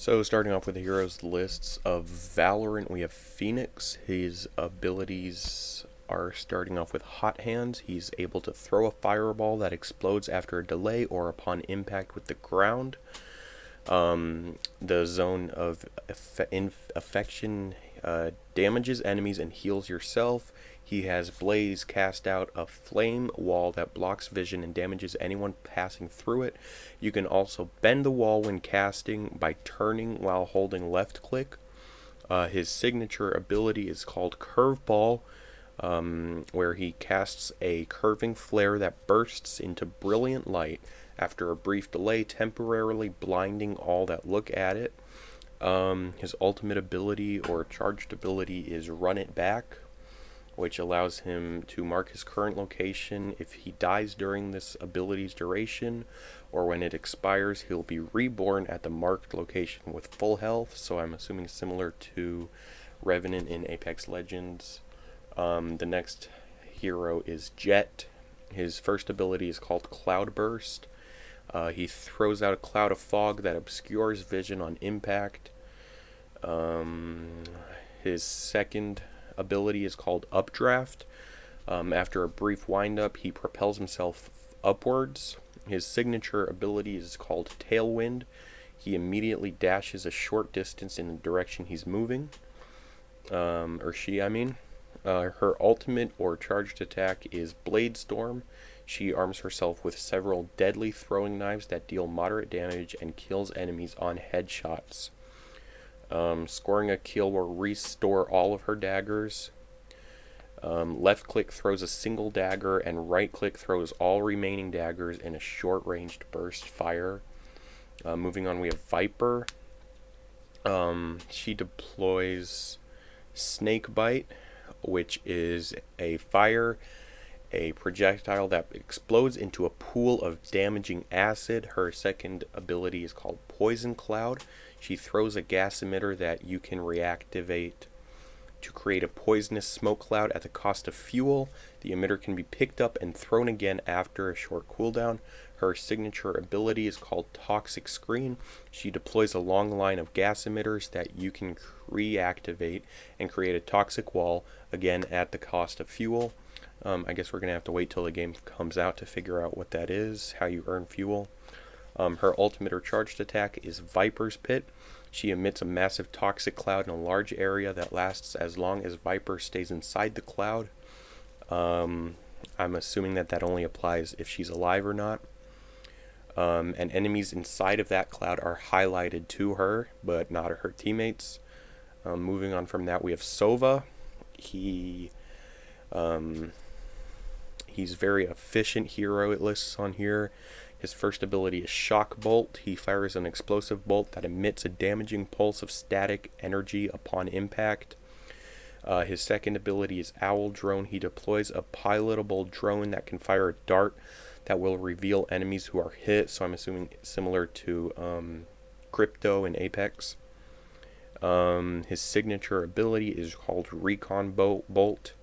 So starting off with the heroes lists of Valorant, we have Phoenix. His abilities are starting off with Hot Hands. He's able to throw a fireball that explodes after a delay or upon impact with the ground. The zone of affection damages enemies and heals yourself. He has Blaze cast out a flame wall that blocks vision and damages anyone passing through it. You can also bend the wall when casting by turning while holding left click. His signature ability is called Curveball, where he casts a curving flare that bursts into brilliant light after a brief delay, temporarily blinding all that look at it. His ultimate ability or charged ability is Run It Back, which allows him to mark his current location. If he dies during this ability's duration or when it expires, he'll be reborn at the marked location with full health, so I'm assuming similar to Revenant in Apex Legends. The next hero is Jet. His first ability is called Cloudburst. He throws out a cloud of fog that obscures vision on impact. His second ability is called Updraft. After a brief windup, he propels himself upwards. His signature ability is called Tailwind. He immediately dashes a short distance in the direction he's moving. Or she, I mean. Her ultimate or charged attack is Blade Storm. She arms herself with several deadly throwing knives that deal moderate damage and kills enemies on headshots. Scoring a kill will restore all of her daggers. Left click throws a single dagger, and right click throws all remaining daggers in a short ranged burst fire. Moving on, we have Viper. She deploys Snake Bite, which is a projectile that explodes into a pool of damaging acid. Her second ability is called Poison Cloud. She throws a gas emitter that you can reactivate to create a poisonous smoke cloud at the cost of fuel. The emitter can be picked up and thrown again after a short cooldown. Her signature ability is called Toxic Screen. She deploys a long line of gas emitters that you can reactivate and create a toxic wall, again at the cost of fuel. I guess we're going to have to wait till the game comes out to figure out what that is, how you earn fuel. Her ultimate or charged attack is Viper's Pit. She emits a massive toxic cloud in a large area that lasts as long as Viper stays inside the cloud. I'm assuming that only applies if she's alive or not. And enemies inside of that cloud are highlighted to her, but not her teammates. Moving on from that, we have Sova. He's very efficient hero, it lists on here. His first ability is Shock Bolt. He fires an explosive bolt that emits a damaging pulse of static energy upon impact. His second ability is Owl Drone. He deploys a pilotable drone that can fire a dart that will reveal enemies who are hit, so I'm assuming similar to Crypto in Apex. His signature ability is called Recon Bolt.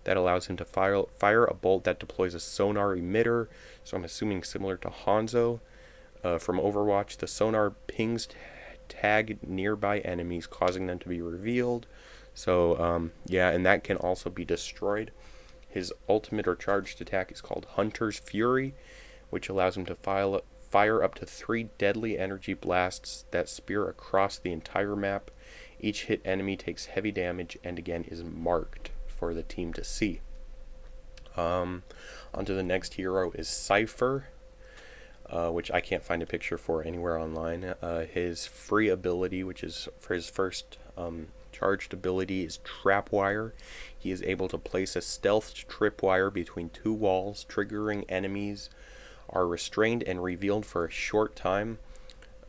That allows him to fire a bolt that deploys a sonar emitter, so I'm assuming similar to Hanzo from Overwatch. The sonar pings tag nearby enemies, causing them to be revealed. So, yeah, and that can also be destroyed. His ultimate or charged attack is called Hunter's Fury, which allows him to fire up to 3 deadly energy blasts that spear across the entire map. Each hit enemy takes heavy damage and again is marked for the team to see. Onto the next hero is Cypher, which I can't find a picture for anywhere online. His free ability, which is for his first charged ability, is Trapwire. He is able to place a stealthed tripwire between 2 walls, triggering enemies are restrained and revealed for a short time.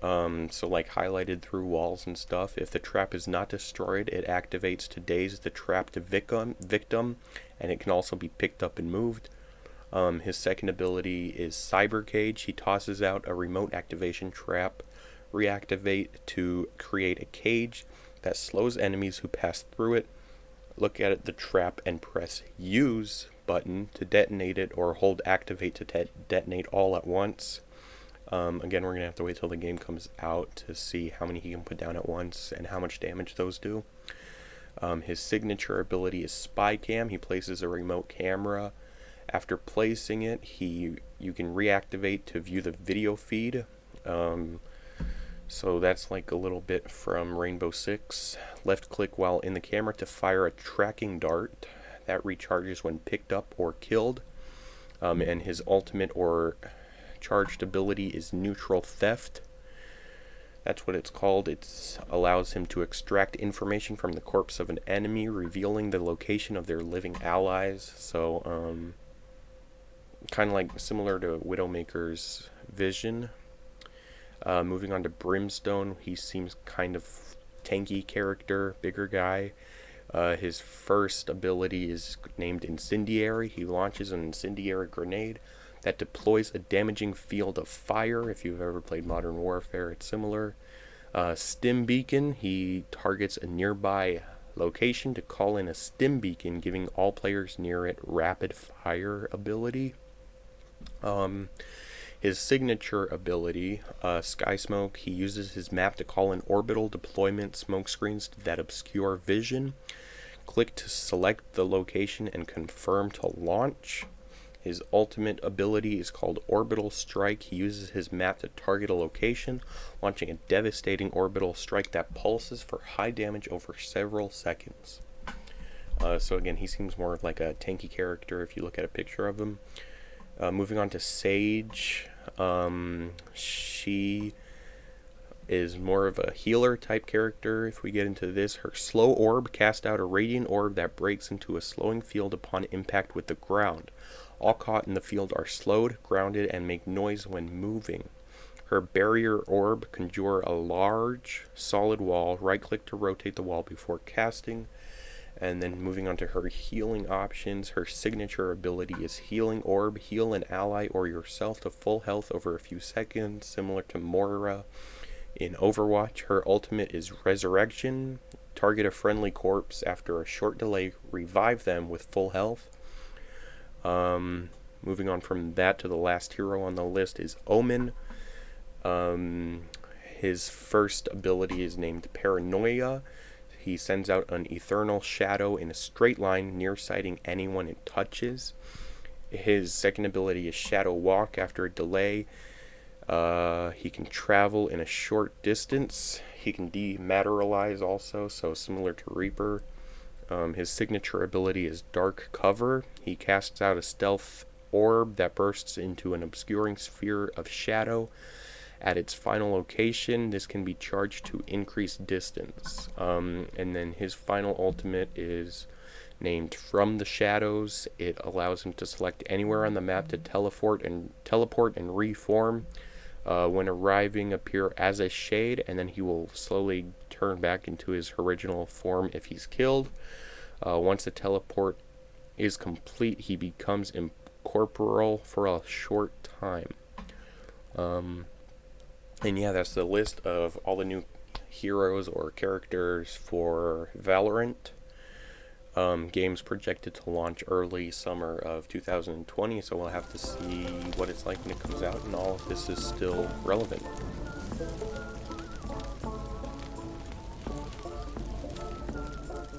So like highlighted through walls and stuff. If the trap is not destroyed, it activates to daze the trapped victim, and it can also be picked up and moved. His second ability is Cyber Cage. He tosses out a remote activation trap, reactivate to create a cage that slows enemies who pass through it. Look at the trap and press Use button to detonate it, or hold Activate to detonate all at once. Again, we're going to have to wait till the game comes out to see how many he can put down at once and how much damage those do. His signature ability is Spy Cam. He places a remote camera. After placing it, you can reactivate to view the video feed. So that's like a little bit from Rainbow Six. Left click while in the camera to fire a tracking dart that recharges when picked up or killed. And his ultimate or charged ability is Neutral Theft. That's what it's called. It allows him to extract information from the corpse of an enemy, revealing the location of their living allies. So, kind of like similar to Widowmaker's vision. Moving on to Brimstone, he seems kind of tanky character, bigger guy. His first ability is named Incendiary. He launches an incendiary grenade that deploys a damaging field of fire. If you've ever played Modern Warfare, it's similar. Stim Beacon, he targets a nearby location to call in a stim beacon, giving all players near it rapid fire ability. His signature ability, Sky Smoke, he uses his map to call in orbital deployment smoke screens that obscure vision. Click to select the location and confirm to launch. His ultimate ability is called Orbital Strike. He uses his map to target a location, launching a devastating orbital strike that pulses for high damage over several seconds. So again, he seems more like a tanky character if you look at a picture of him. Moving on to Sage. She is more of a healer type character. If we get into this, her slow orb casts out a radiant orb that breaks into a slowing field upon impact with the ground. All caught in the field are slowed, grounded, and make noise when moving. Her barrier orb conjure a large solid wall. Right click to rotate the wall before casting. And then moving on to her healing options, her signature ability is Healing Orb. Heal an ally or yourself to full health over a few seconds, similar to Moira in Overwatch. Her ultimate is Resurrection. Target a friendly corpse after a short delay, revive them with full health. Moving on from that to the last hero on the list is Omen. His first ability is named Paranoia. He sends out an eternal shadow in a straight line, nearsighting anyone it touches. His second ability is Shadow Walk. After a delay, he can travel in a short distance. He can dematerialize also, so similar to Reaper. His signature ability is Dark Cover. He casts out a stealth orb that bursts into an obscuring sphere of shadow at its final location. This can be charged to increase distance. And then his final ultimate is named From the Shadows. It allows him to select anywhere on the map to teleport and reform. When arriving, appear as a shade, and then he will slowly turn back into his original form if he's killed. Once the teleport is complete, he becomes incorporeal for a short time. And yeah, that's the list of all the new heroes or characters for Valorant. Game's projected to launch early summer of 2020, so we'll have to see what it's like when it comes out and all if this is still relevant.